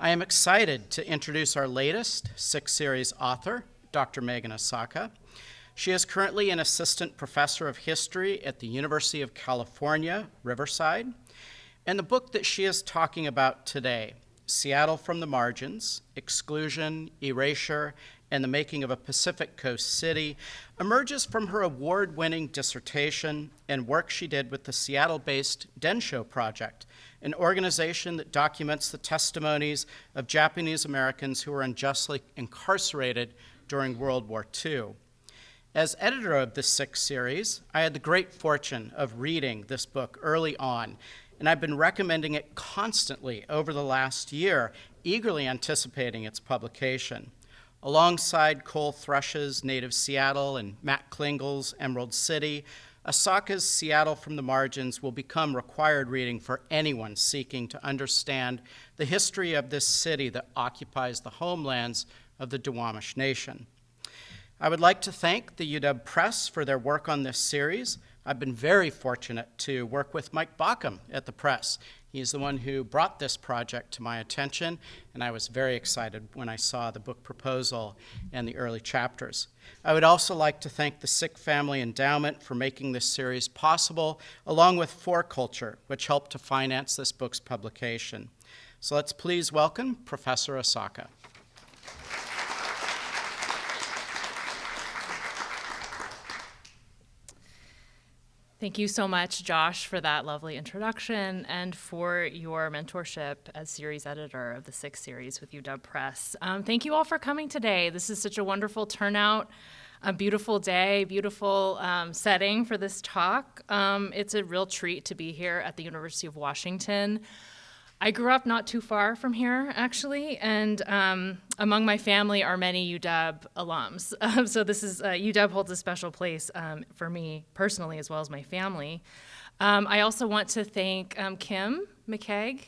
I am excited to introduce our latest six-series author, Dr. Megan Asaka. She is currently an assistant professor of history at the University of California, Riverside. And the book that she is talking about today, Seattle from the Margins, Exclusion, Erasure, and the Making of a Pacific Coast City, emerges from her award-winning dissertation and work she did with the Seattle-based Densho Project, an organization that documents the testimonies of Japanese Americans who were unjustly incarcerated during World War II. As editor of this sixth series, I had the great fortune of reading this book early on, and I've been recommending it constantly over the last year, eagerly anticipating its publication. Alongside Cole Thrush's Native Seattle and Matt Klingle's Emerald City, Asaka's Seattle from the Margins will become required reading for anyone seeking to understand the history of this city that occupies the homelands of the Duwamish Nation. I would like to thank the UW Press for their work on this series. I've been very fortunate to work with Mike Bauckham at the Press. He's the one who brought this project to my attention, and I was very excited when I saw the book proposal and the early chapters. I would also like to thank the Sick Family Endowment for making this series possible, along with For Culture, which helped to finance this book's publication. So let's please welcome Professor Asaka. Thank you so much, Josh, for that lovely introduction and for your mentorship as series editor of the sixth series with UW Press. Thank you all for coming today. This is such a wonderful turnout, a beautiful day, beautiful setting for this talk. It's a real treat to be here at the University of Washington. I grew up not too far from here, actually, and among my family are many UW alums. So this is, UW holds a special place for me personally as well as my family. I also want to thank Kim McKeag,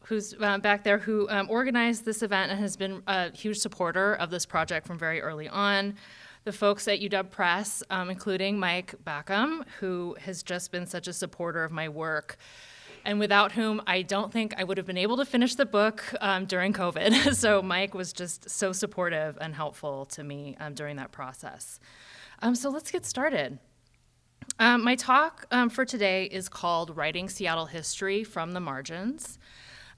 who's back there, who organized this event and has been a huge supporter of this project from very early on. The folks at UW Press, including Mike Bauckham, who has just been such a supporter of my work, and without whom I don't think I would have been able to finish the book during COVID. So Mike was just so supportive and helpful to me during that process. So let's get started. My talk for today is called Writing Seattle History from the Margins.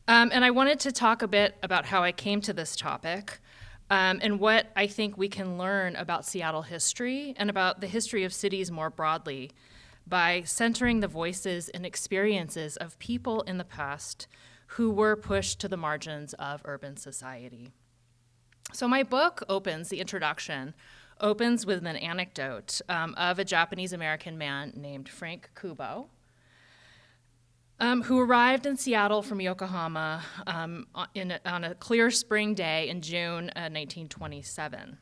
And I wanted to talk a bit about how I came to this topic and what I think we can learn about Seattle history and about the history of cities more broadly by centering the voices and experiences of people in the past who were pushed to the margins of urban society. So my book opens, the introduction, opens with an anecdote of a Japanese American man named Frank Kubo, who arrived in Seattle from Yokohama on a clear spring day in June 1927.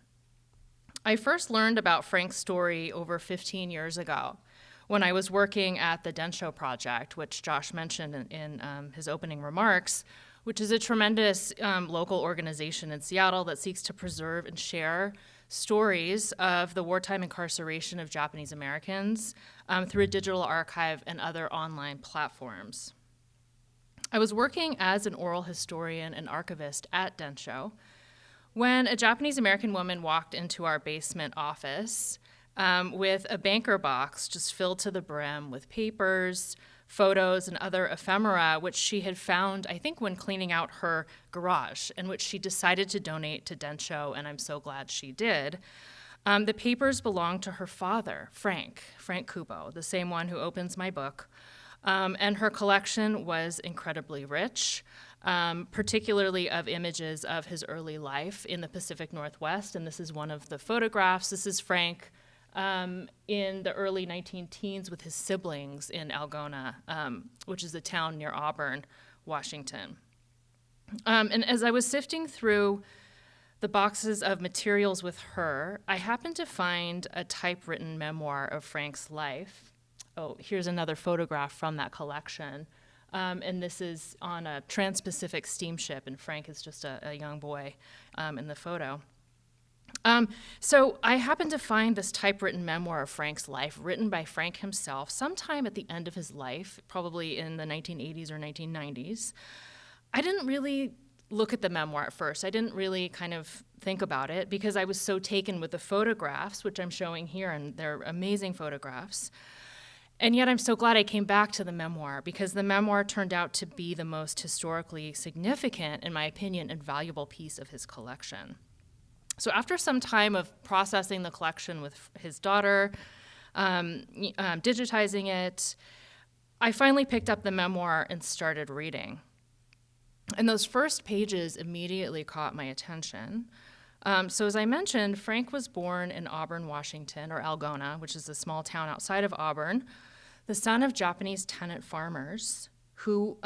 I first learned about Frank's story over 15 years ago, when I was working at the Densho Project, which Josh mentioned in his opening remarks, which is a tremendous local organization in Seattle that seeks to preserve and share stories of the wartime incarceration of Japanese Americans through a digital archive and other online platforms. I was working as an oral historian and archivist at Densho when a Japanese American woman walked into our basement office with a banker box just filled to the brim with papers, photos, and other ephemera, which she had found, I think, when cleaning out her garage, and which she decided to donate to Densho, and I'm so glad she did. The papers belonged to her father, Frank Kubo, the same one who opens my book, and her collection was incredibly rich, particularly of images of his early life in the Pacific Northwest, and this is one of the photographs. This is Frank in the early 19-teens with his siblings in Algona, which is a town near Auburn, Washington. And as I was sifting through the boxes of materials with her, I happened to find a typewritten memoir of Frank's life. Oh, here's another photograph from that collection. And this is on a trans-Pacific steamship, and Frank is just a young boy in the photo. So I happened to find this typewritten memoir of Frank's life, written by Frank himself sometime at the end of his life, probably in the 1980s or 1990s. I didn't really look at the memoir at first. I didn't really kind of think about it because I was so taken with the photographs, which I'm showing here, and they're amazing photographs. And yet I'm so glad I came back to the memoir because the memoir turned out to be the most historically significant, in my opinion, and valuable piece of his collection. So after some time of processing the collection with his daughter, digitizing it, I finally picked up the memoir and started reading. And those first pages immediately caught my attention. So as I mentioned, Frank was born in Auburn, Washington, or Algona, which is a small town outside of Auburn, the son of Japanese tenant farmers who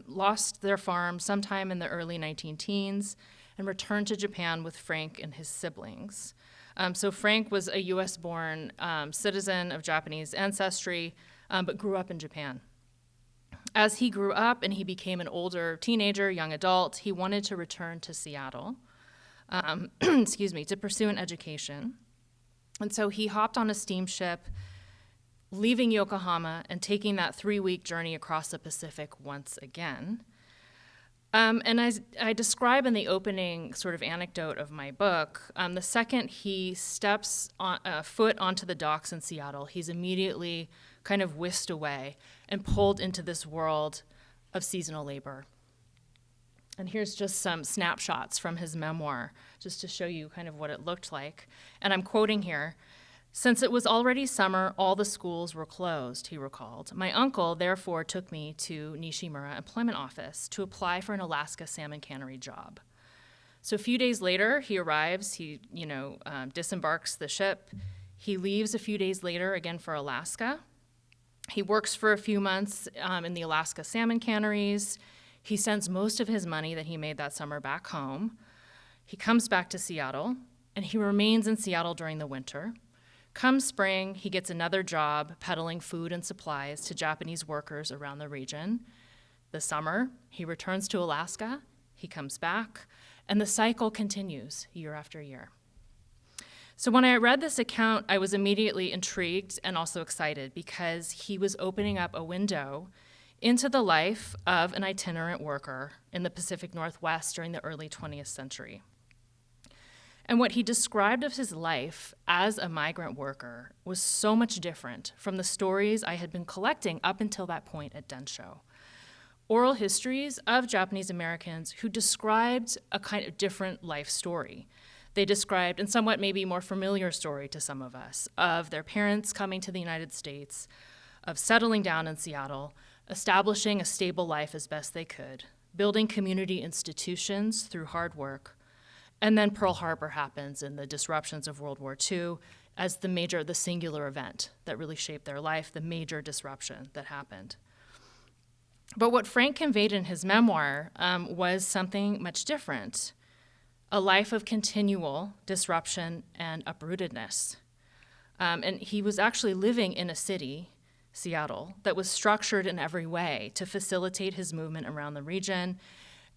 lost their farm sometime in the early 19-teens and returned to Japan with Frank and his siblings. So Frank was a US-born citizen of Japanese ancestry, but grew up in Japan. As he grew up and he became an older teenager, young adult, he wanted to return to Seattle, to pursue an education. And so he hopped on a steamship, leaving Yokohama and taking that 3-week journey across the Pacific once again. And as I describe in the opening sort of anecdote of my book, the second he steps foot onto the docks in Seattle, he's immediately kind of whisked away and pulled into this world of seasonal labor. And here's just some snapshots from his memoir, just to show you kind of what it looked like. And I'm quoting here, "Since it was already summer, all the schools were closed," he recalled. "My uncle therefore took me to Nishimura Employment Office to apply for an Alaska salmon cannery job. So a few days later, he arrives, he disembarks the ship. He leaves a few days later again for Alaska. He works for a few months in the Alaska salmon canneries. He sends most of his money that he made that summer back home. He comes back to Seattle, and he remains in Seattle during the winter. Come spring, he gets another job peddling food and supplies to Japanese workers around the region. The summer, he returns to Alaska, he comes back, and the cycle continues year after year." So when I read this account, I was immediately intrigued and also excited because he was opening up a window into the life of an itinerant worker in the Pacific Northwest during the early 20th century. And what he described of his life as a migrant worker was so much different from the stories I had been collecting up until that point at Densho. Oral histories of Japanese Americans who described a kind of different life story. They described, and somewhat maybe more familiar story to some of us, of their parents coming to the United States, of settling down in Seattle, establishing a stable life as best they could, building community institutions through hard work, and then Pearl Harbor happens and the disruptions of World War II as the singular event that really shaped their life, the major disruption that happened. But what Frank conveyed in his memoir was something much different, a life of continual disruption and uprootedness. And he was actually living in a city, Seattle, that was structured in every way to facilitate his movement around the region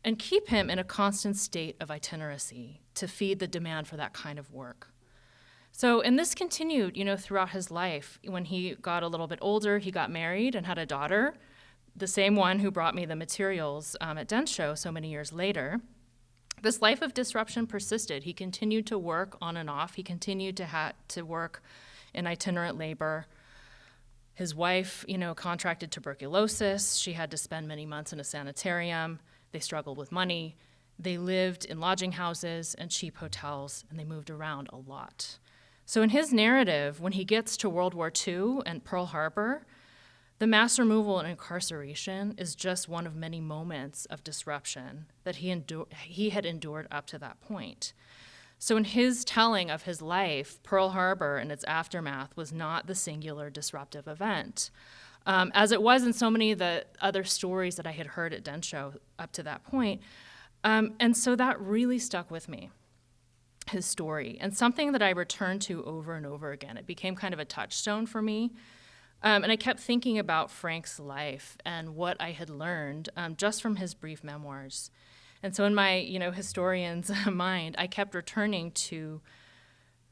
and keep him in a constant state of itinerancy to feed the demand for that kind of work. And this continued, throughout his life. When he got a little bit older, he got married and had a daughter, the same one who brought me the materials at Densho so many years later. This life of disruption persisted. He continued to work on and off. He continued to work in itinerant labor. His wife, contracted tuberculosis. She had to spend many months in a sanitarium. They struggled with money. They lived in lodging houses and cheap hotels, and they moved around a lot. So in his narrative, when he gets to World War II and Pearl Harbor, the mass removal and incarceration is just one of many moments of disruption that he had endured up to that point. So in his telling of his life, Pearl Harbor and its aftermath was not the singular disruptive event, as it was in so many of the other stories that I had heard at Densho up to that point. And so that really stuck with me, his story, and something that I returned to over and over again. It became kind of a touchstone for me. And I kept thinking about Frank's life and what I had learned just from his brief memoirs. And so in my, historian's mind, I kept returning to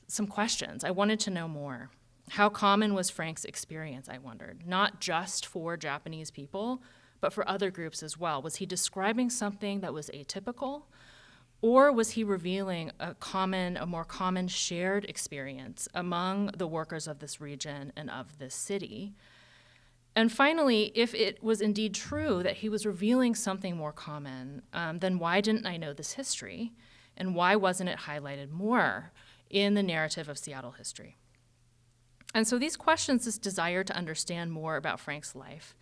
some questions. I wanted to know more. How common was Frank's experience, I wondered, not just for Japanese people, but for other groups as well? Was he describing something that was atypical? Or was he revealing a more common shared experience among the workers of this region and of this city? And finally, if it was indeed true that he was revealing something more common, then why didn't I know this history? And why wasn't it highlighted more in the narrative of Seattle history? And so these questions, this desire to understand more about Frank's life,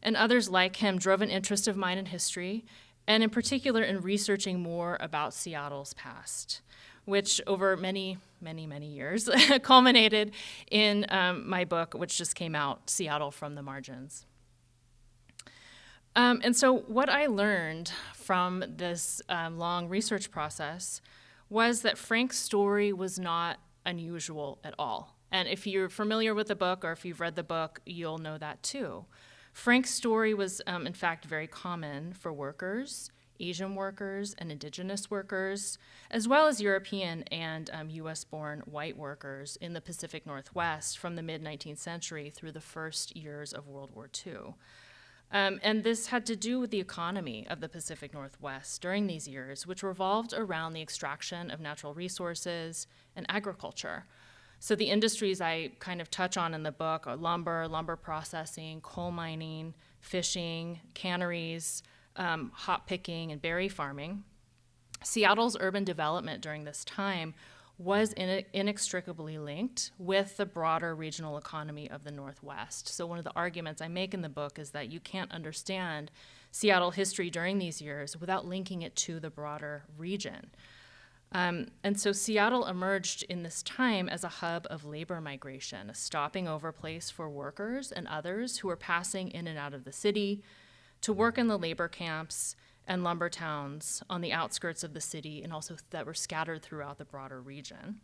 and others like him, drove an interest of mine in history, and in particular in researching more about Seattle's past, which over many, many, many years culminated in my book, which just came out, Seattle from the Margins. And so what I learned from this long research process was that Frank's story was not unusual at all. And if you're familiar with the book, or if you've read the book, you'll know that too. Frank's story was, in fact, very common for workers, Asian workers and Indigenous workers, as well as European and US-born white workers in the Pacific Northwest from the mid-19th century through the first years of World War II. And this had to do with the economy of the Pacific Northwest during these years, which revolved around the extraction of natural resources and agriculture. So the industries I kind of touch on in the book are lumber processing, coal mining, fishing, canneries, hop picking, and berry farming. Seattle's urban development during this time was inextricably linked with the broader regional economy of the Northwest. So one of the arguments I make in the book is that you can't understand Seattle history during these years without linking it to the broader region. And so Seattle emerged in this time as a hub of labor migration, a stopping over place for workers and others who were passing in and out of the city to work in the labor camps and lumber towns on the outskirts of the city, and also that were scattered throughout the broader region.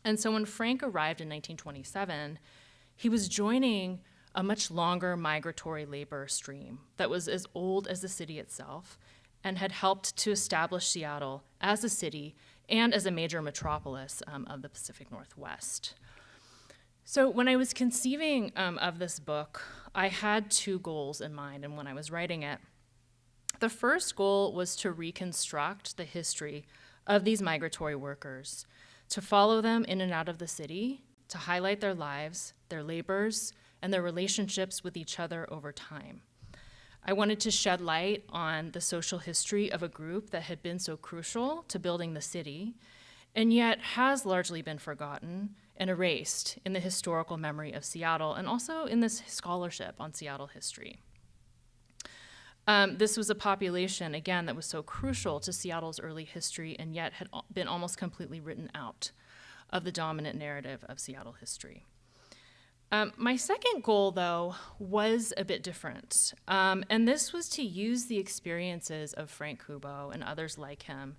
And so when Frank arrived in 1927, he was joining a much longer migratory labor stream that was as old as the city itself, and had helped to establish Seattle as a city and as a major metropolis of the Pacific Northwest. So when I was conceiving of this book, I had two goals in mind, and when I was writing it, the first goal was to reconstruct the history of these migratory workers, to follow them in and out of the city, to highlight their lives, their labors, and their relationships with each other over time. I wanted to shed light on the social history of a group that had been so crucial to building the city, and yet has largely been forgotten and erased in the historical memory of Seattle, and also in this scholarship on Seattle history. This was a population, again, that was so crucial to Seattle's early history, and yet had been almost completely written out of the dominant narrative of Seattle history. My second goal, though, was a bit different, and this was to use the experiences of Frank Kubo and others like him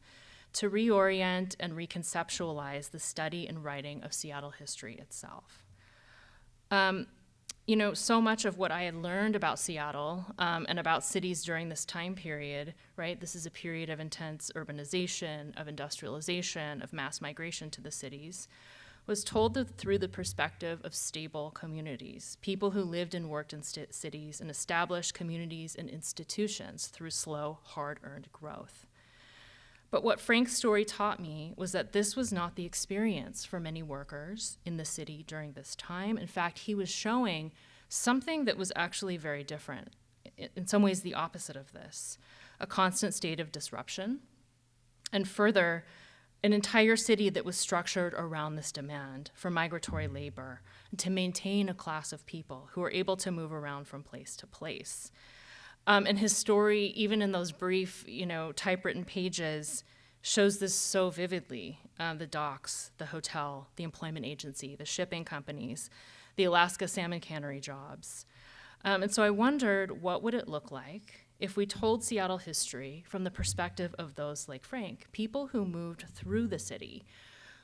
to reorient and reconceptualize the study and writing of Seattle history itself. So much of what I had learned about Seattle and about cities during this time period, right? This is a period of intense urbanization, of industrialization, of mass migration to the cities, was told through the perspective of stable communities, people who lived and worked in cities and established communities and institutions through slow, hard-earned growth. But what Frank's story taught me was that this was not the experience for many workers in the city during this time. In fact, he was showing something that was actually very different, in some ways the opposite of this, a constant state of disruption, and further, an entire city that was structured around this demand for migratory labor to maintain a class of people who were able to move around from place to place. And his story, even in those brief, typewritten pages, shows this so vividly. The docks, the hotel, the employment agency, the shipping companies, the Alaska salmon cannery jobs. And so I wondered, what would it look like if we told Seattle history from the perspective of those like Frank, people who moved through the city,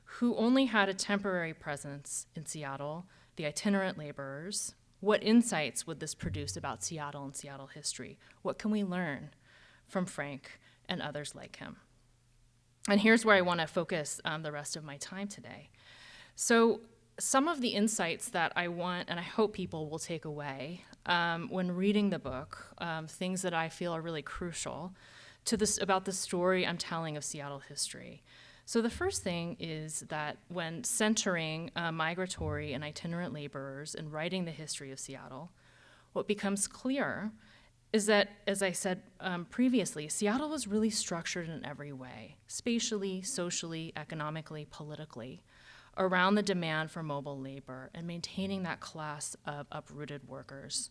who only had a temporary presence in Seattle, the itinerant laborers? What insights would this produce about Seattle and Seattle history? What can we learn from Frank and others like him? And here's where I want to focus the rest of my time today. So some of the insights that I want and I hope people will take away when reading the book, things that I feel are really crucial to this about the story I'm telling of Seattle history. So the first thing is that when centering migratory and itinerant laborers and writing the history of Seattle, what becomes clear is that, as I said previously, Seattle was really structured in every way, spatially, socially, economically, politically, around the demand for mobile labor and maintaining that class of uprooted workers.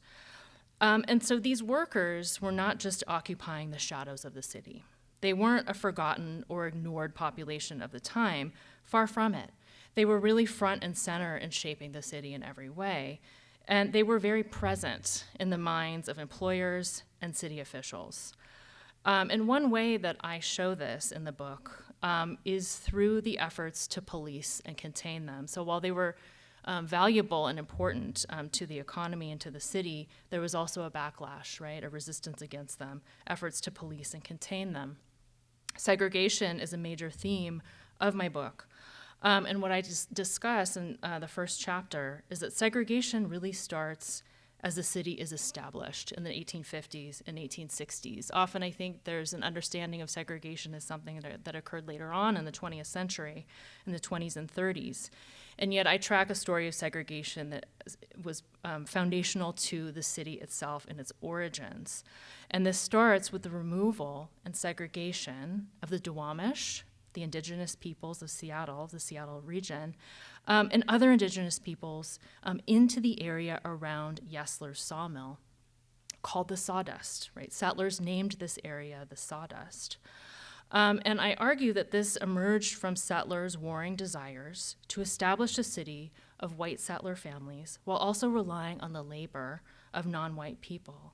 And so these workers were not just occupying the shadows of the city. They weren't a forgotten or ignored population of the time, far from it. They were really front and center in shaping the city in every way, and they were very present in the minds of employers and city officials. And one way that I show this in the book is through the efforts to police and contain them. So while they were valuable and important to the economy and to the city, there was also a backlash, right, a resistance against them, efforts to police and contain them. Segregation is a major theme of my book. And what I discuss in the first chapter is that segregation really starts as the city is established in the 1850s and 1860s. Often I think there's an understanding of segregation as something that occurred later on in the 20th century, in the 20s and 30s. And yet I track a story of segregation that was foundational to the city itself and its origins. And this starts with the removal and segregation of the Duwamish, the Indigenous peoples of Seattle, the Seattle region, and other Indigenous peoples into the area around Yesler's sawmill, called the Sawdust, right? Settlers named this area the Sawdust. And I argue that this emerged from settlers' warring desires to establish a city of white settler families while also relying on the labor of non-white people.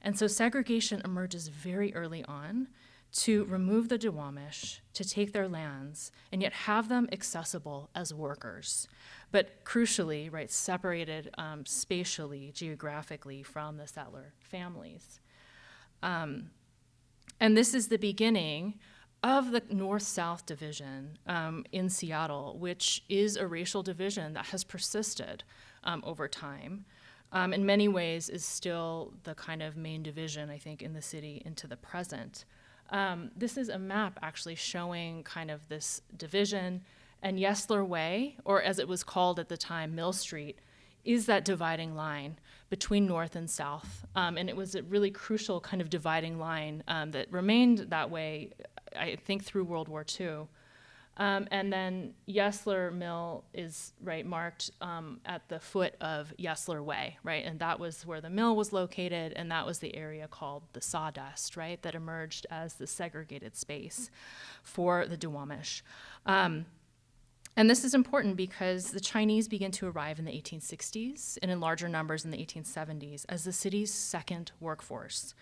And so segregation emerges very early on to remove the Duwamish, to take their lands, and yet have them accessible as workers, but crucially, right, separated spatially, geographically from the settler families. And this is the beginning of the north-south division in Seattle, which is a racial division that has persisted over time. In many ways is still the kind of main division, I think, in the city into the present. This is a map actually showing kind of this division, and Yesler Way, or as it was called at the time, Mill Street, is that dividing line between north and south. And it was a really crucial kind of dividing line that remained that way, I think, through World War II. And then Yesler Mill is marked at the foot of Yesler Way, right? And that was where the mill was located, and that was the area called the Sawdust, right? That emerged as the segregated space for the Duwamish. And this is important because the Chinese begin to arrive in the 1860s and in larger numbers in the 1870s as the city's second workforce.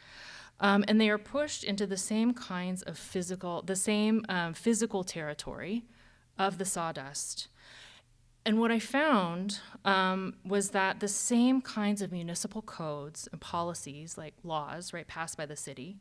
And they are pushed into the same kinds of physical territory of the Sawdust. And what I found was that the same kinds of municipal codes and policies, like laws, right, passed by the city,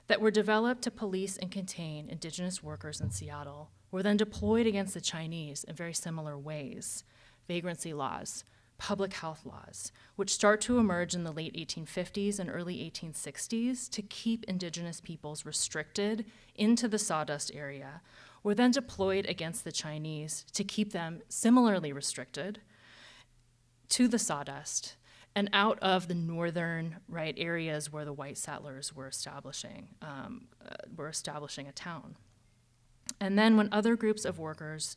that were developed to police and contain Indigenous workers in Seattle were then deployed against the Chinese in very similar ways. Vagrancy laws, public health laws, which start to emerge in the late 1850s and early 1860s to keep Indigenous peoples restricted into the Sawdust area, were then deployed against the Chinese to keep them similarly restricted to the Sawdust and out of the northern areas where the white settlers were establishing a town. And then when other groups of workers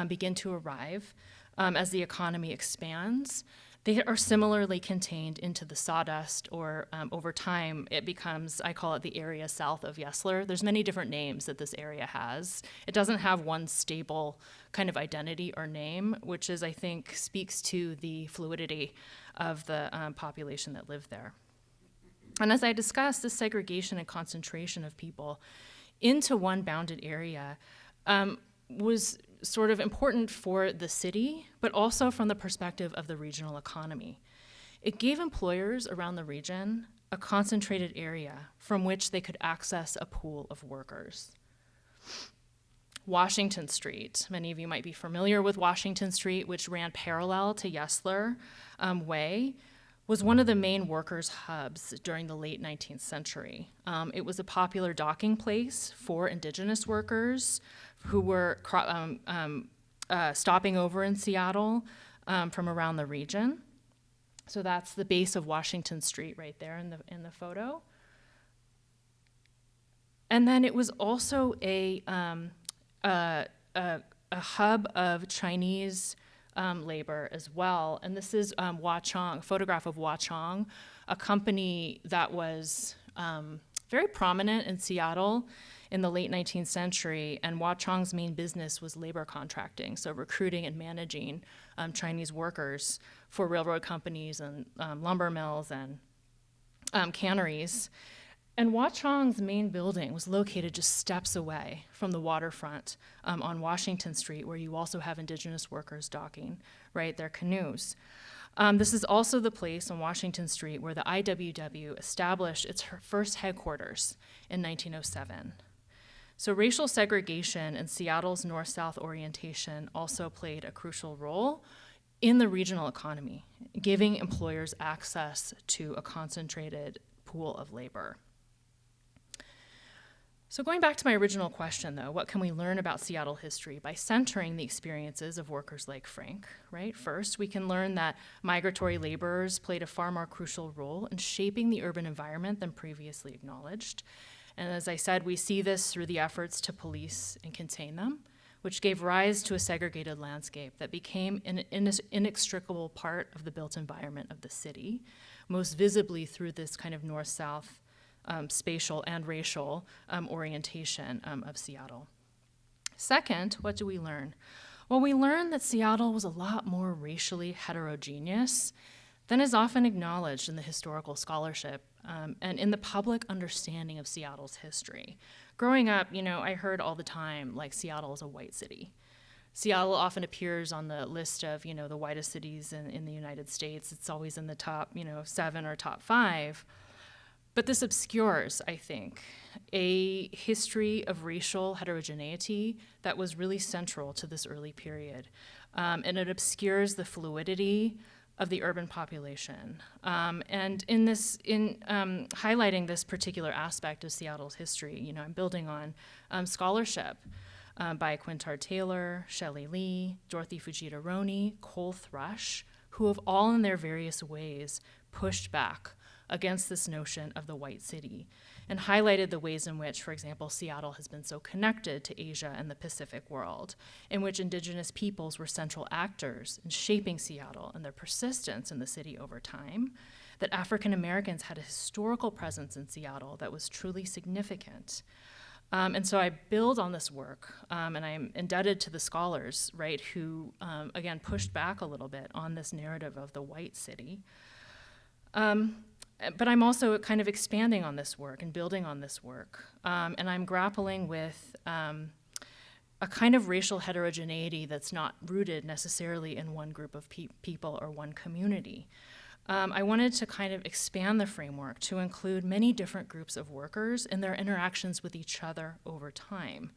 begin to arrive, as the economy expands, they are similarly contained into the Sawdust, or over time it becomes, I call it the area south of Yesler. There's many different names that this area has. It doesn't have one stable kind of identity or name, which is, I think, speaks to the fluidity of the population that lived there. And as I discussed, this segregation and concentration of people into one bounded area was sort of important for the city, but also from the perspective of the regional economy. It gave employers around the region a concentrated area from which they could access a pool of workers. Washington Street. Many of you might be familiar with Washington Street, which ran parallel to Yesler Way, was one of the main workers' hubs during the late 19th century. It was a popular docking place for Indigenous workers who were stopping over in Seattle from around the region. So that's the base of Washington Street right there in the photo. And then it was also a hub of Chinese labor as well. And this is Huachong, a photograph of Huachong, a company that was very prominent in Seattle in the late 19th century. And Huachong's main business was labor contracting, so recruiting and managing Chinese workers for railroad companies and lumber mills and canneries. And Huachong's main building was located just steps away from the waterfront on Washington Street, where you also have Indigenous workers docking, right, their canoes. This is also the place on Washington Street where the IWW established its first headquarters in 1907. So racial segregation and Seattle's north-south orientation also played a crucial role in the regional economy, giving employers access to a concentrated pool of labor. So going back to my original question, though, what can we learn about Seattle history by centering the experiences of workers like Frank, right? First, we can learn that migratory laborers played a far more crucial role in shaping the urban environment than previously acknowledged. And as I said, we see this through the efforts to police and contain them, which gave rise to a segregated landscape that became an inextricable part of the built environment of the city, most visibly through this kind of north-south spatial and racial orientation of Seattle. Second, what do we learn? Well, we learn that Seattle was a lot more racially heterogeneous than is often acknowledged in the historical scholarship and in the public understanding of Seattle's history. Growing up, I heard all the time, like, Seattle is a white city. Seattle often appears on the list of, the whitest cities in the United States. It's always in the top, 7 or top 5. But this obscures, I think, a history of racial heterogeneity that was really central to this early period. And it obscures the fluidity of the urban population. And in highlighting this particular aspect of Seattle's history, I'm building on scholarship by Quintard Taylor, Shelley Lee, Dorothy Fujita Roney, Cole Thrush, who have all in their various ways pushed back against this notion of the white city and highlighted the ways in which, for example, Seattle has been so connected to Asia and the Pacific world, in which Indigenous peoples were central actors in shaping Seattle and their persistence in the city over time, that African Americans had a historical presence in Seattle that was truly significant. And so I build on this work, and I'm indebted to the scholars, right, who, again, pushed back a little bit on this narrative of the white city. But I'm also kind of expanding on this work and building on this work. And I'm grappling with a kind of racial heterogeneity that's not rooted necessarily in one group of people or one community. I wanted to kind of expand the framework to include many different groups of workers and their interactions with each other over time.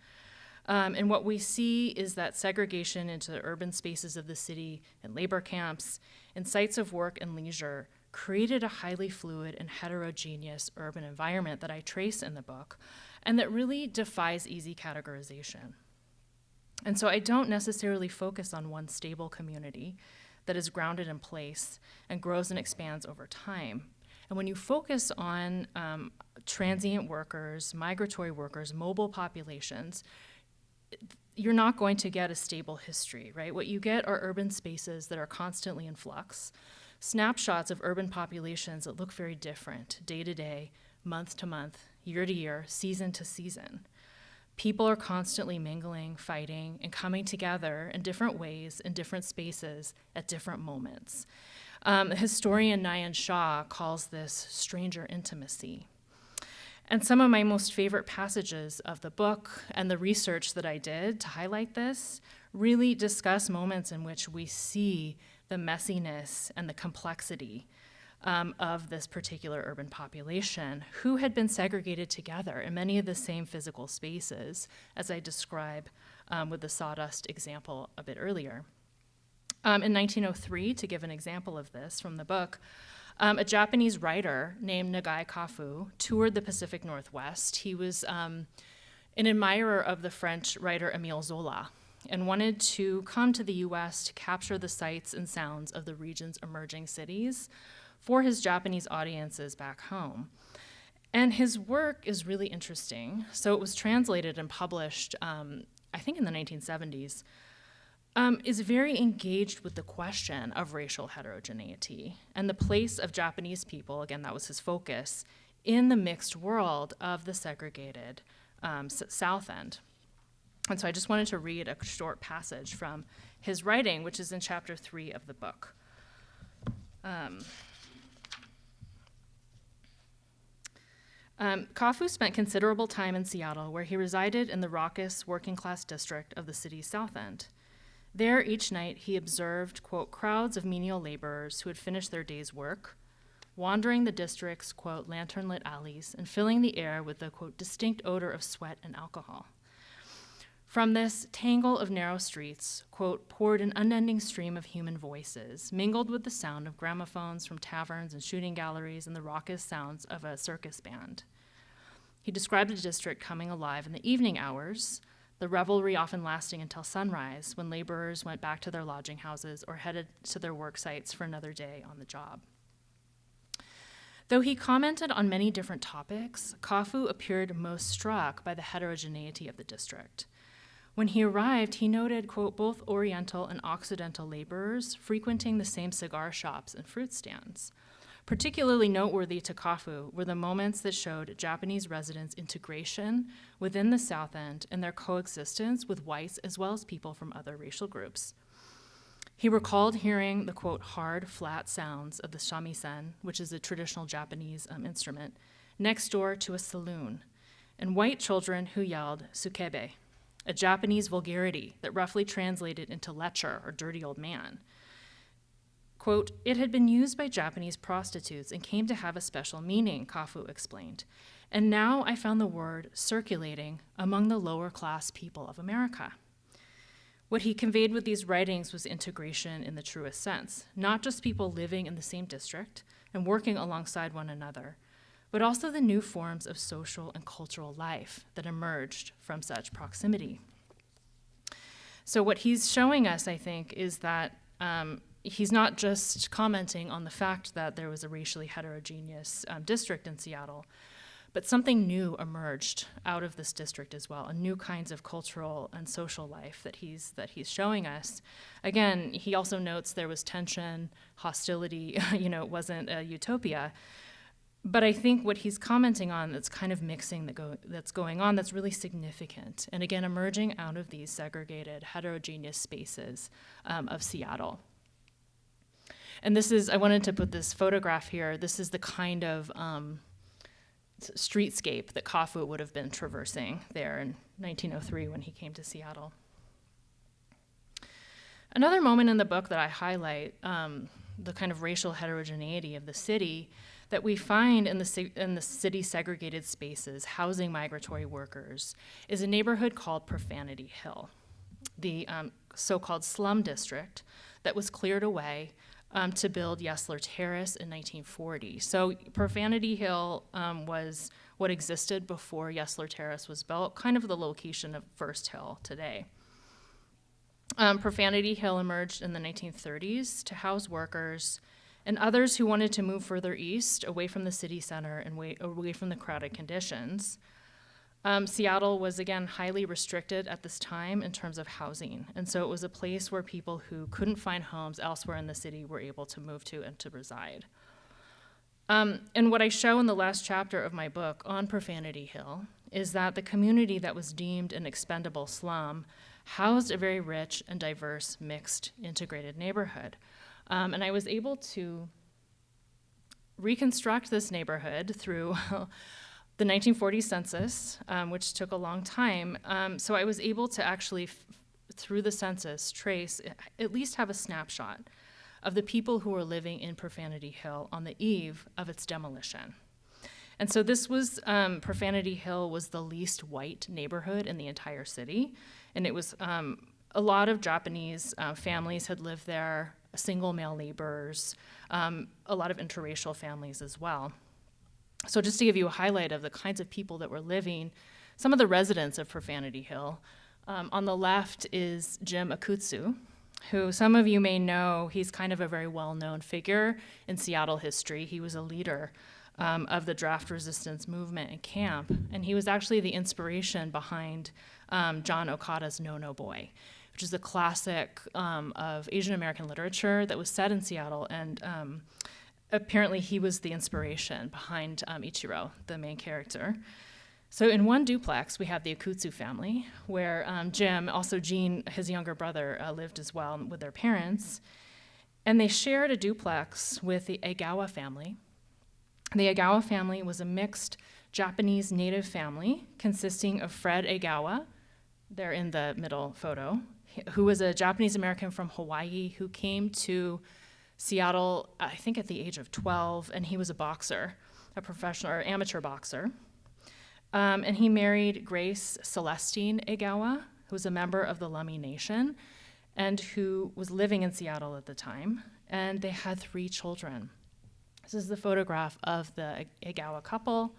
And what we see is that segregation into the urban spaces of the city and labor camps and sites of work and leisure created a highly fluid and heterogeneous urban environment that I trace in the book, and that really defies easy categorization. And so I don't necessarily focus on one stable community that is grounded in place and grows and expands over time. And when you focus on transient workers, migratory workers, mobile populations, you're not going to get a stable history, right? What you get are urban spaces that are constantly in flux, snapshots of urban populations that look very different day to day, month to month, year to year, season to season. People are constantly mingling, fighting, and coming together in different ways in different spaces at different moments. Historian Nyan Shah calls this stranger intimacy. And some of my most favorite passages of the book and the research that I did to highlight this really discuss moments in which we see the messiness and the complexity of this particular urban population who had been segregated together in many of the same physical spaces, as I describe with the sawdust example a bit earlier. In 1903, to give an example of this from the book, a Japanese writer named Nagai Kafu toured the Pacific Northwest. He was an admirer of the French writer Émile Zola and wanted to come to the US to capture the sights and sounds of the region's emerging cities for his Japanese audiences back home. And his work is really interesting. So it was translated and published, I think in the 1970s, is very engaged with the question of racial heterogeneity and the place of Japanese people, again, that was his focus, in the mixed world of the segregated South End. And so I just wanted to read a short passage from his writing, which is in chapter 3 of the book. Kafu spent considerable time in Seattle, where he resided in the raucous working-class district of the city's South End. There, each night, he observed, quote, crowds of menial laborers who had finished their day's work, wandering the district's, quote, lantern-lit alleys and filling the air with the, quote, distinct odor of sweat and alcohol. From this tangle of narrow streets, quote, poured an unending stream of human voices, mingled with the sound of gramophones from taverns and shooting galleries and the raucous sounds of a circus band. He described the district coming alive in the evening hours, the revelry often lasting until sunrise, when laborers went back to their lodging houses or headed to their work sites for another day on the job. Though he commented on many different topics, Kafu appeared most struck by the heterogeneity of the district. When he arrived, he noted, quote, both Oriental and Occidental laborers frequenting the same cigar shops and fruit stands. Particularly noteworthy to Kafu were the moments that showed Japanese residents' integration within the South End and their coexistence with whites as well as people from other racial groups. He recalled hearing the, quote, hard, flat sounds of the shamisen, which is a traditional Japanese instrument, next door to a saloon, and white children who yelled sukebe, a Japanese vulgarity that roughly translated into lecher or dirty old man. Quote, it had been used by Japanese prostitutes and came to have a special meaning, Kafu explained. And now I found the word circulating among the lower class people of America. What he conveyed with these writings was integration in the truest sense, not just people living in the same district and working alongside one another, but also the new forms of social and cultural life that emerged from such proximity. So what he's showing us, I think, is that he's not just commenting on the fact that there was a racially heterogeneous district in Seattle, but something new emerged out of this district as well, new kinds of cultural and social life that he's showing us. Again, he also notes there was tension, hostility, it wasn't a utopia. But I think what he's commenting on that's kind of mixing that's going on that's really significant, and again, emerging out of these segregated, heterogeneous spaces of Seattle. And this is, I wanted to put this photograph here. This is the kind of streetscape that Kafu would have been traversing there in 1903 when he came to Seattle. Another moment in the book that I highlight, the kind of racial heterogeneity of the city that we find in the city segregated spaces housing migratory workers, is a neighborhood called Profanity Hill, the so-called slum district that was cleared away to build Yesler Terrace in 1940. So Profanity Hill was what existed before Yesler Terrace was built, kind of the location of First Hill today. Profanity Hill emerged in the 1930s to house workers and others who wanted to move further east, away from the city center and away from the crowded conditions. Seattle was, again, highly restricted at this time in terms of housing, and so it was a place where people who couldn't find homes elsewhere in the city were able to move to and to reside. And what I show in the last chapter of my book on Profanity Hill is that the community that was deemed an expendable slum housed a very rich and diverse, mixed, integrated neighborhood. And I was able to reconstruct this neighborhood through the 1940 census, which took a long time. So I was able to actually, through the census, trace, at least have a snapshot of the people who were living in Profanity Hill on the eve of its demolition. And so this was, Profanity Hill was the least white neighborhood in the entire city. And it was, a lot of Japanese families had lived there, single male laborers, a lot of interracial families as well. So just to give you a highlight of the kinds of people that were living, some of the residents of Profanity Hill, on the left is Jim Akutsu, who some of you may know. He's kind of a very well-known figure in Seattle history. He was a leader of the draft resistance movement in camp, and he was actually the inspiration behind John Okada's No No Boy, which is a classic of Asian American literature that was set in Seattle, and apparently he was the inspiration behind Ichiro, the main character. So in one duplex, we have the Akutsu family, where Jim, also Gene, his younger brother, lived as well with their parents, and they shared a duplex with the Egawa family. The Egawa family was a mixed Japanese native family consisting of Fred Egawa, there in the middle photo, who was a Japanese American from Hawaii who came to Seattle, I think at the age of 12, and he was a boxer, a professional or amateur boxer. And he married Grace Celestine Egawa, who was a member of the Lummi Nation and who was living in Seattle at the time, and they had 3 children. This is the photograph of the Egawa couple.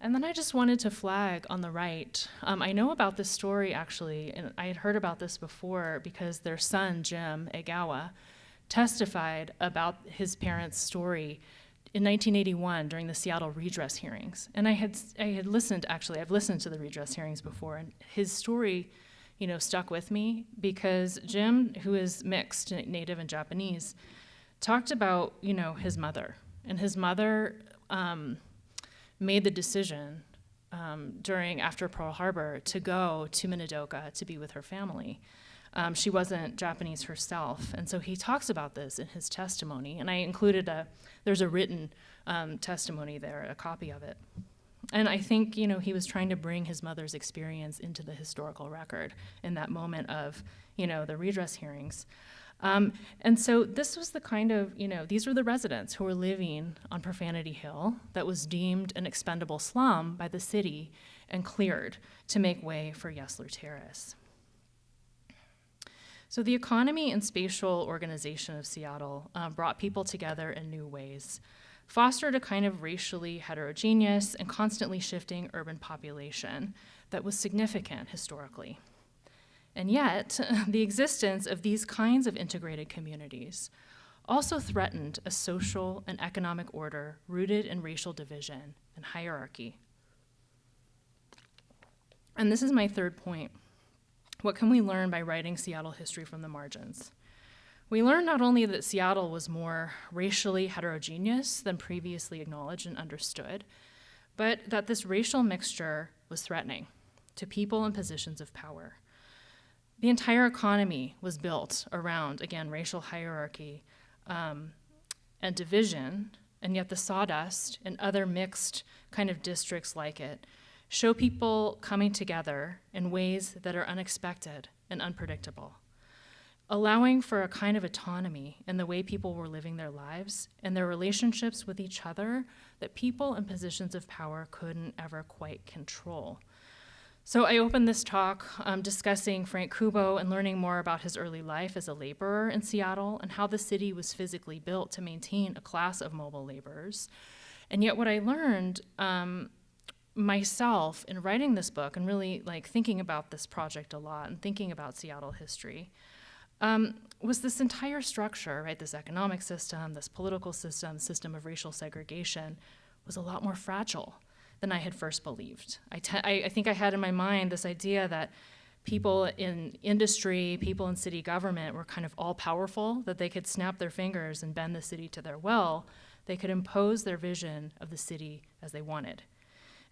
And then I just wanted to flag on the right. I know about this story, actually, and I had heard about this before because their son, Jim Egawa, testified about his parents' story in 1981 during the Seattle redress hearings. And I had listened, actually, I've listened to the redress hearings before, and his story, stuck with me because Jim, who is mixed, Native and Japanese, talked about, his mother. And his mother made the decision after Pearl Harbor to go to Minidoka to be with her family. She wasn't Japanese herself. And so he talks about this in his testimony. And I included there's a written testimony there, a copy of it. And I think, he was trying to bring his mother's experience into the historical record in that moment of, the redress hearings. And so this was the kind of, these were the residents who were living on Profanity Hill that was deemed an expendable slum by the city and cleared to make way for Yesler Terrace. So the economy and spatial organization of Seattle brought people together in new ways, fostered a kind of racially heterogeneous and constantly shifting urban population that was significant historically. And yet, the existence of these kinds of integrated communities also threatened a social and economic order rooted in racial division and hierarchy. And this is my third point. What can we learn by writing Seattle history from the margins? We learn not only that Seattle was more racially heterogeneous than previously acknowledged and understood, but that this racial mixture was threatening to people in positions of power. The entire economy was built around, again, racial hierarchy and division, and yet the sawdust and other mixed kind of districts like it show people coming together in ways that are unexpected and unpredictable, allowing for a kind of autonomy in the way people were living their lives and their relationships with each other that people in positions of power couldn't ever quite control. So I opened this talk discussing Frank Kubo and learning more about his early life as a laborer in Seattle and how the city was physically built to maintain a class of mobile laborers. And yet what I learned myself in writing this book and really thinking about this project a lot and thinking about Seattle history was this entire structure, right? This economic system, this political system, system of racial segregation was a lot more fragile than I had first believed. I think I had in my mind this idea that people in industry, people in city government were kind of all powerful, that they could snap their fingers and bend the city to their will. They could impose their vision of the city as they wanted.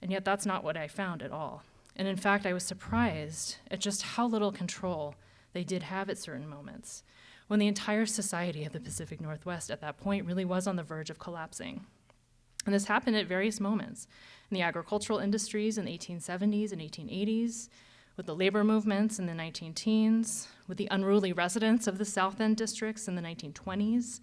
And yet that's not what I found at all. And in fact, I was surprised at just how little control they did have at certain moments, when the entire society of the Pacific Northwest at that point really was on the verge of collapsing. And this happened at various moments. In the agricultural industries in the 1870s and 1880s, with the labor movements in the 19-teens, with the unruly residents of the South End districts in the 1920s.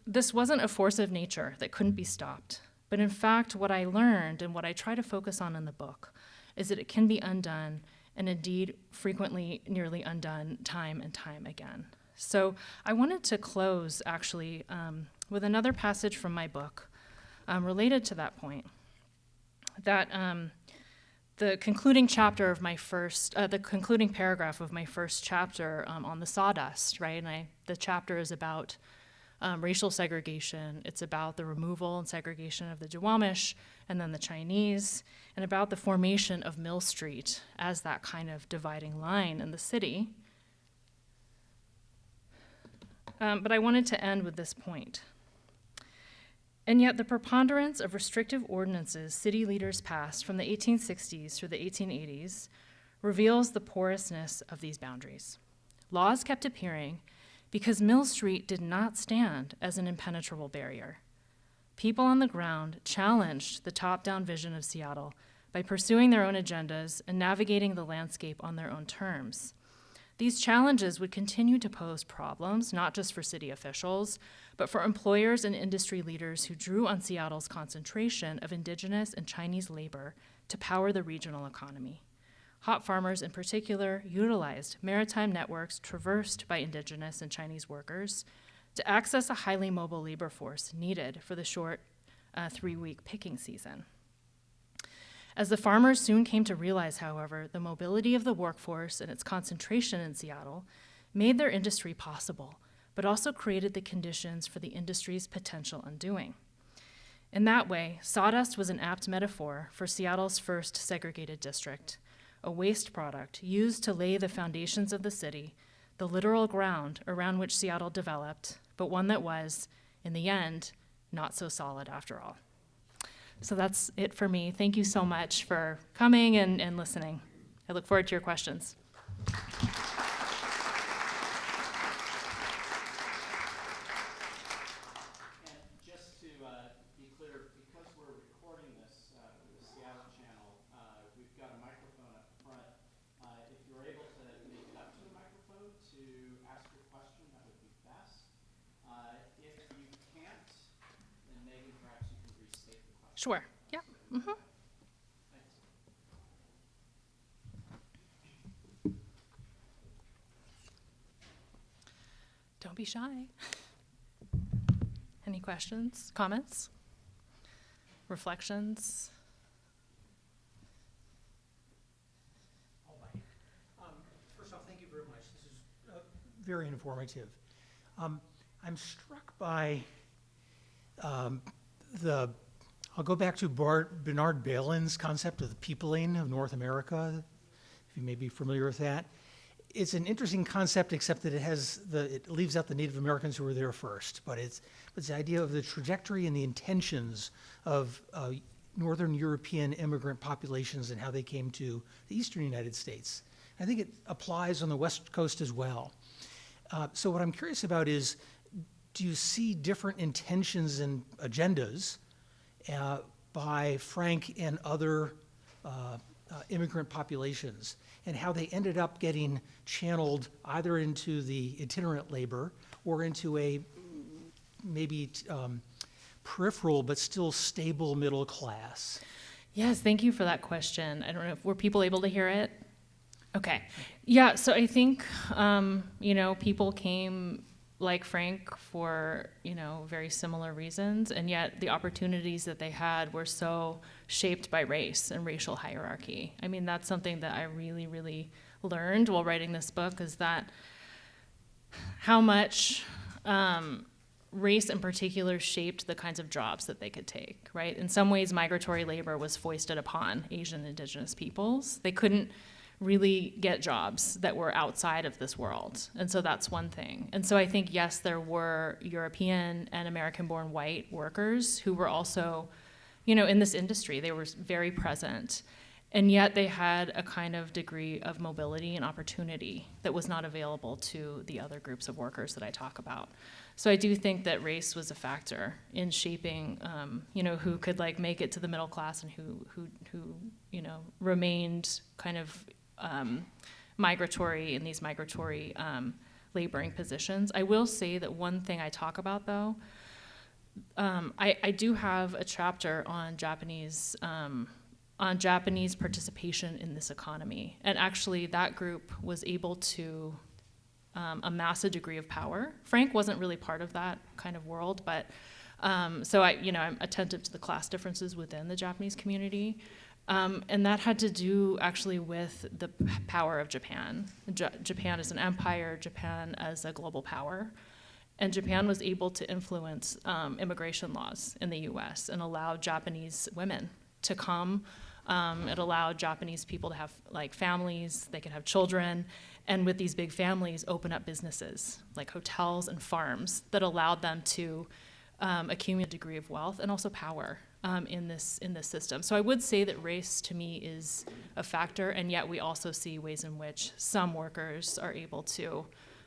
This wasn't a force of nature that couldn't be stopped. But in fact, what I learned and what I try to focus on in the book is that it can be undone, and indeed frequently nearly undone time and time again. So I wanted to close actually with another passage from my book related to that point. That the concluding chapter of my first, the concluding paragraph of my first chapter on the sawdust, right? And the chapter is about racial segregation. It's about the removal and segregation of the Duwamish and then the Chinese, and about the formation of Mill Street as that kind of dividing line in the city. But I wanted to end with this point. And yet the preponderance of restrictive ordinances city leaders passed from the 1860s through the 1880s reveals the porousness of these boundaries. Laws kept appearing because Mill Street did not stand as an impenetrable barrier. People on the ground challenged the top-down vision of Seattle by pursuing their own agendas and navigating the landscape on their own terms. These challenges would continue to pose problems, not just for city officials, but for employers and industry leaders who drew on Seattle's concentration of Indigenous and Chinese labor to power the regional economy. Hop farmers in particular utilized maritime networks traversed by Indigenous and Chinese workers to access a highly mobile labor force needed for the short 3-week picking season. As the farmers soon came to realize, however, the mobility of the workforce and its concentration in Seattle made their industry possible, but also created the conditions for the industry's potential undoing. In that way, sawdust was an apt metaphor for Seattle's first segregated district, a waste product used to lay the foundations of the city, the literal ground around which Seattle developed, but one that was, in the end, not so solid after all. So that's it for me. Thank you so much for coming and listening. I look forward to your questions. Sure. Yeah. Mm-hmm. Don't be shy. Any questions, comments, reflections? All right. First off, thank you very much. This is very informative. I'm struck by I'll go back to Bernard Bailyn's concept of the peopling of North America, if you may be familiar with that. It's an interesting concept, except that it leaves out the Native Americans who were there first. But it's the idea of the trajectory and the intentions of Northern European immigrant populations and how they came to the Eastern United States. I think it applies on the West Coast as well. So what I'm curious about is, do you see different intentions and agendas by Frank and other immigrant populations, and how they ended up getting channeled either into the itinerant labor or into a maybe peripheral but still stable middle class? Yes, thank you for that question. I don't know, were people able to hear it? Okay. Yeah, so I think, people came like Frank for, very similar reasons, and yet the opportunities that they had were so shaped by race and racial hierarchy. I mean, that's something that I really, really learned while writing this book, is that how much race in particular shaped the kinds of jobs that they could take, right? In some ways, migratory labor was foisted upon Asian Indigenous peoples. They couldn't really get jobs that were outside of this world. And so that's one thing. And so I think, yes, there were European and American-born white workers who were also, in this industry. They were very present. And yet they had a kind of degree of mobility and opportunity that was not available to the other groups of workers that I talk about. So I do think that race was a factor in shaping, who could like make it to the middle class and who remained kind of migratory in these migratory laboring positions. I will say that one thing I talk about though, I do have a chapter on Japanese participation in this economy. And actually that group was able to amass a degree of power. Frank wasn't really part of that kind of world, but so I'm attentive to the class differences within the Japanese community. And that had to do actually with the power of Japan. Japan as an empire, Japan as a global power. And Japan was able to influence immigration laws in the US and allow Japanese women to come. It allowed Japanese people to have like families, they could have children, and with these big families open up businesses like hotels and farms that allowed them to accumulate a degree of wealth and also power in this system. So I would say that race to me is a factor, and yet we also see ways in which some workers are able to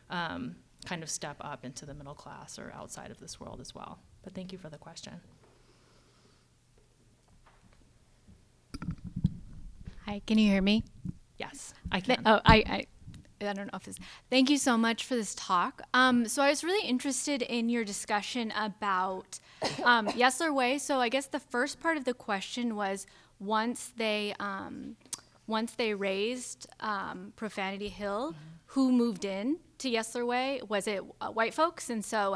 kind of step up into the middle class or outside of this world as well. But thank you for the question. Hi, can you hear me? Yes, I can. I don't know if this. Thank you so much for this talk. So I was really interested in your discussion about Yesler Way. So I guess the first part of the question was once they raised Profanity Hill, who moved in to Yesler Way? Was it white folks? And so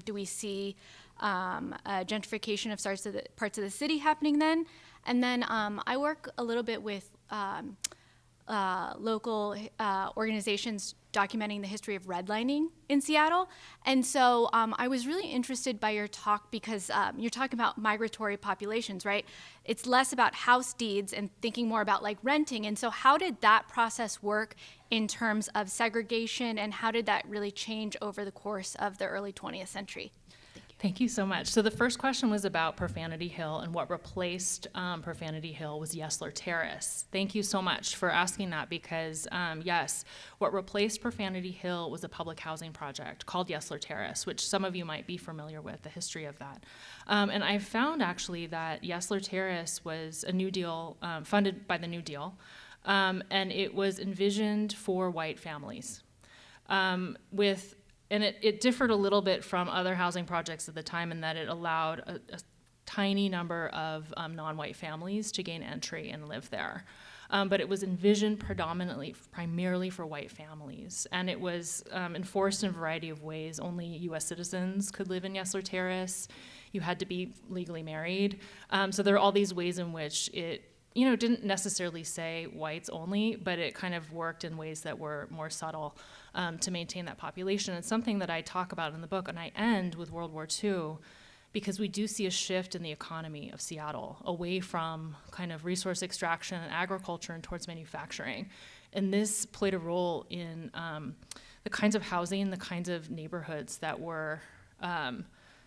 do we see a gentrification of parts of the city happening then? And then I work a little bit with local organizations documenting the history of redlining in Seattle. And so I was really interested by your talk because you're talking about migratory populations, right? It's less about house deeds and thinking more about like renting. And so how did that process work in terms of segregation, and how did that really change over the course of the early 20th century? Thank you so much. So the first question was about Profanity Hill, and what replaced Profanity Hill was Yesler Terrace. Thank you so much for asking that because, yes, what replaced Profanity Hill was a public housing project called Yesler Terrace, which some of you might be familiar with, the history of that. And I found actually that Yesler Terrace was a New Deal, funded by the New Deal, and it was envisioned for white families and it differed a little bit from other housing projects at the time in that it allowed a tiny number of non-white families to gain entry and live there. But it was envisioned primarily for white families. And it was enforced in a variety of ways. Only US citizens could live in Yesler Terrace. You had to be legally married. So there are all these ways in which it didn't necessarily say whites only, but it kind of worked in ways that were more subtle to maintain that population. It's something that I talk about in the book, and I end with World War II because we do see a shift in the economy of Seattle away from kind of resource extraction and agriculture and towards manufacturing. And this played a role in the kinds of housing, the kinds of neighborhoods that were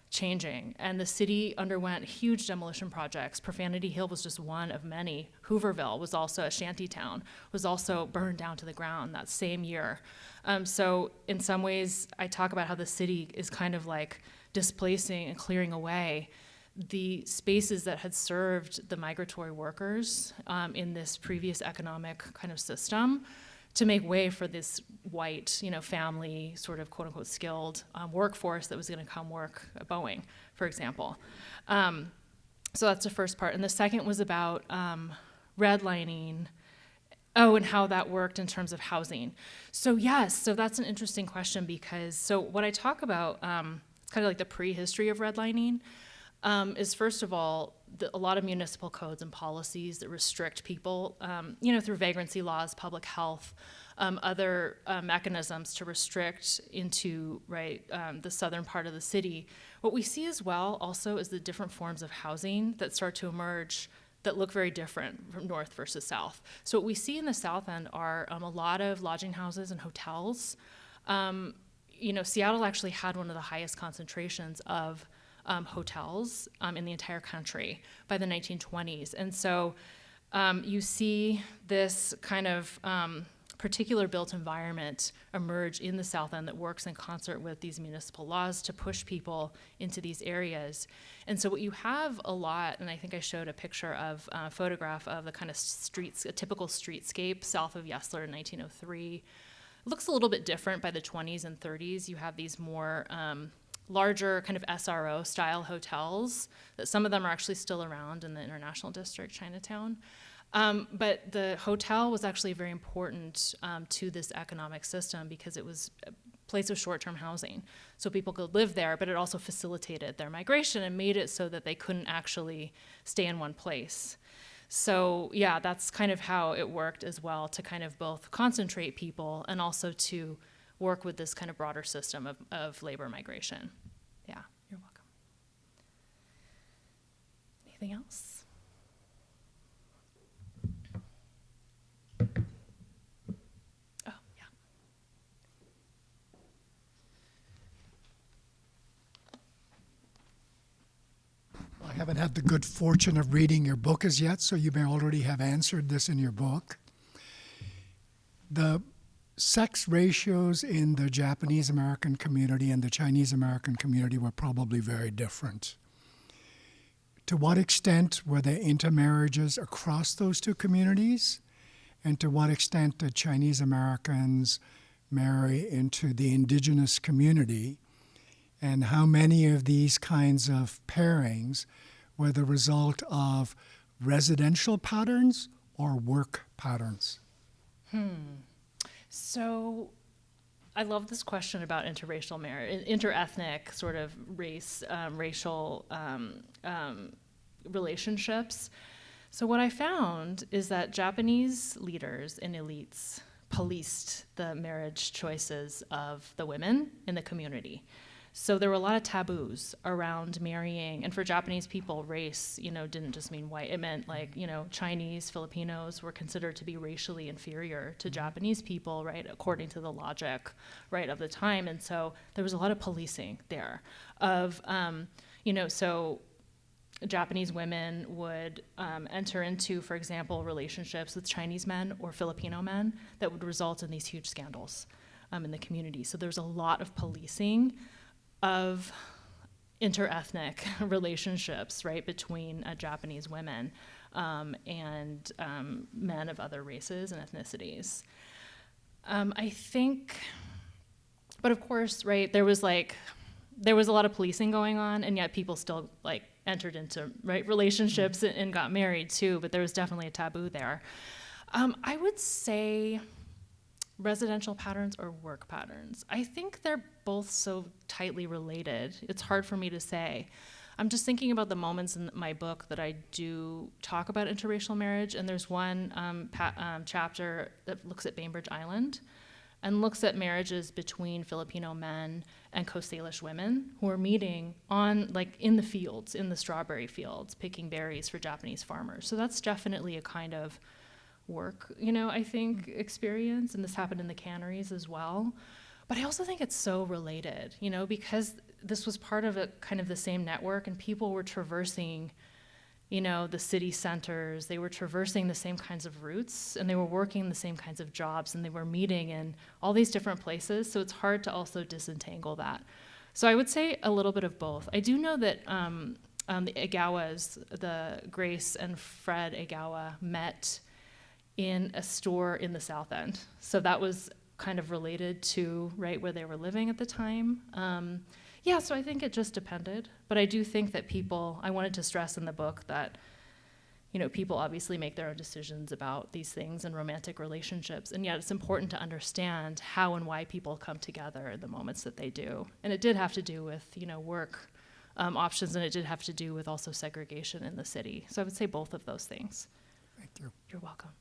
changing, and the city underwent huge demolition projects. Profanity Hill was just one of many. Hooverville was also a shanty town, was also burned down to the ground that same year. So in some ways, I talk about how the city is kind of like displacing and clearing away the spaces that had served the migratory workers in this previous economic kind of system to make way for this white, family sort of quote unquote skilled workforce that was gonna come work at Boeing, for example. So that's the first part. And the second was about redlining, and how that worked in terms of housing. So yes, so that's an interesting question because, so what I talk about, it's kind of like the prehistory of redlining, is first of all, a lot of municipal codes and policies that restrict people, through vagrancy laws, public health, other mechanisms to restrict into the southern part of the city. What we see as well also is the different forms of housing that start to emerge that look very different from north versus south. So what we see in the south end are a lot of lodging houses and hotels. Seattle actually had one of the highest concentrations of hotels in the entire country by the 1920s. And so you see this kind of particular built environment emerge in the South End that works in concert with these municipal laws to push people into these areas. And so what you have a lot, and I think I showed a picture of a photograph of the kind of streets, a typical streetscape south of Yesler in 1903. It looks a little bit different by the 20s and 30s. You have these more larger kind of SRO style hotels that some of them are actually still around in the International District, Chinatown. But the hotel was actually very important to this economic system because it was a place of short-term housing. So people could live there, but it also facilitated their migration and made it so that they couldn't actually stay in one place. So yeah, that's kind of how it worked as well, to kind of both concentrate people and also to work with this kind of broader system of labor migration. Yeah, you're welcome. Anything else? Oh, yeah. I haven't had the good fortune of reading your book as yet, so you may already have answered this in your book. The sex ratios in the Japanese American community and the Chinese American community were probably very different. To what extent were there intermarriages across those two communities? And to what extent did Chinese Americans marry into the indigenous community? And how many of these kinds of pairings were the result of residential patterns or work patterns? So I love this question about interracial marriage, interethnic sort of racial relationships. So what I found is that Japanese leaders and elites policed the marriage choices of the women in the community. So there were a lot of taboos around marrying, and for Japanese people, race, didn't just mean white. It meant Chinese, Filipinos were considered to be racially inferior to Japanese people, right, according to the logic, right, of the time. And so there was a lot of policing there of, so Japanese women would enter into, for example, relationships with Chinese men or Filipino men that would result in these huge scandals in the community. So there's a lot of policing of interethnic relationships, right, between Japanese women and men of other races and ethnicities. I think, but of course, right, there was a lot of policing going on, and yet people still entered into relationships and got married too, but there was definitely a taboo there. I would say residential patterns or work patterns. I think they're both so tightly related. It's hard for me to say. I'm just thinking about the moments in my book that I do talk about interracial marriage, and there's one chapter that looks at Bainbridge Island and looks at marriages between Filipino men and Coast Salish women who are meeting on, in the fields, in the strawberry fields, picking berries for Japanese farmers. So that's definitely a kind of work, I think, experience, and this happened in the canneries as well. But I also think it's so related, because this was part of a kind of the same network, and people were traversing, the city centers. They were traversing the same kinds of routes, and they were working the same kinds of jobs, and they were meeting in all these different places. So it's hard to also disentangle that. So I would say a little bit of both. I do know that the Egawas, the Grace and Fred Egawa, met in a store in the South End. So that was kind of related to where they were living at the time. So I think it just depended. But I do think that I wanted to stress in the book that, people obviously make their own decisions about these things and romantic relationships, and yet it's important to understand how and why people come together in the moments that they do. And it did have to do with, work options, and it did have to do with also segregation in the city. So I would say both of those things. Thank you. You're welcome.